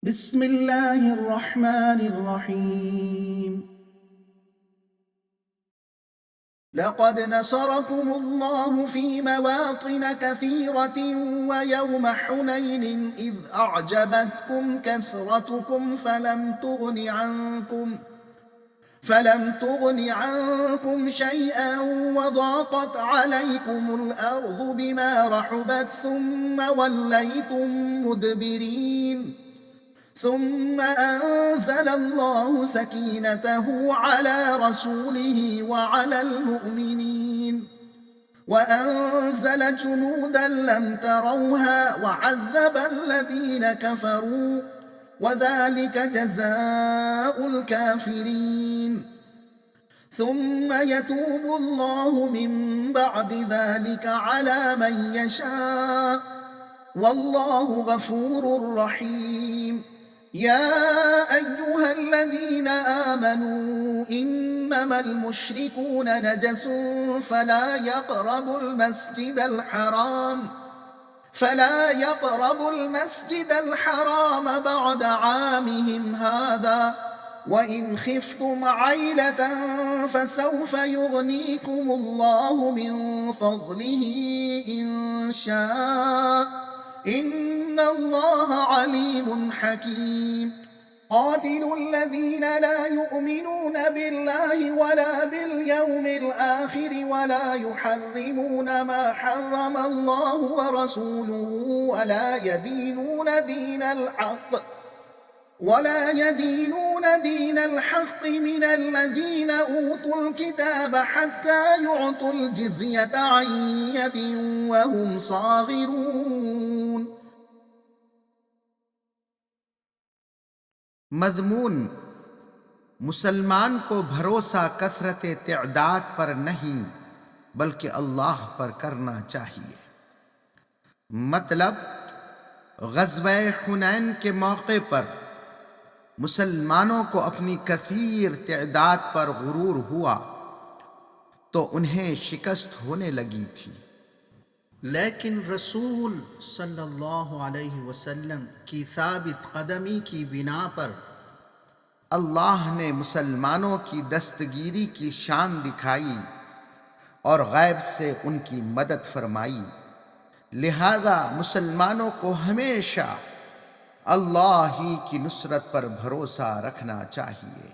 बिस्मिल्लाहिर्रहमानिर्रहीम। लक़द नसरकुमुल्लाहु फ़ी मवातिन कसीरतिन व यौम हुनैन इज़ अअजबतकुम कसरतुकुम फलम तुग़नि अन्कुम शैअन व ज़ाक़त अलैकुमुल अर्ज़ु बिमा रहुबत थुम्म वल्लैतुम मुदबिरीन। ثم أنزل الله سكينته على رسوله وعلى المؤمنين وأنزل جنودا لم تروها وعذب الذين كفروا وذلك جزاء الكافرين. ثم يتوب الله من بعد ذلك على من يشاء والله غفور رحيم. يا أيها الذين آمنوا إنما المشركون نجس فلا يقربوا المسجد الحرام بعد عامهم هذا وإن خفتم عيلة فسوف يغنيكم الله من فضله إن شاء إن الله عليم حكيم. قاتلوا الذين لا يؤمنون بالله ولا باليوم الآخر ولا يحرمون ما حرم الله ورسوله ولا يدينون دين الحق من الذين أوتوا الكتاب حتى يعطوا الجزية عن يد وهم صاغرون। मज़मून मुसलमान को भरोसा कसरत तिअदाद पर नहीं बल्कि अल्लाह पर करना चाहिए। मतलब ग़ज़वे हुनैन के मौके पर मुसलमानों को अपनी कसीर तिअदाद पर गुरूर हुआ तो उन्हें शिकस्त होने लगी थी, लेकिन रसूल सल्लल्लाहु अलैहि वसल्लम की साबित कदमी की बिना पर अल्लाह ने मुसलमानों की दस्तगीरी की शान दिखाई और गैब से उनकी मदद फरमाई। लिहाजा मुसलमानों को हमेशा अल्लाह ही की नुसरत पर भरोसा रखना चाहिए।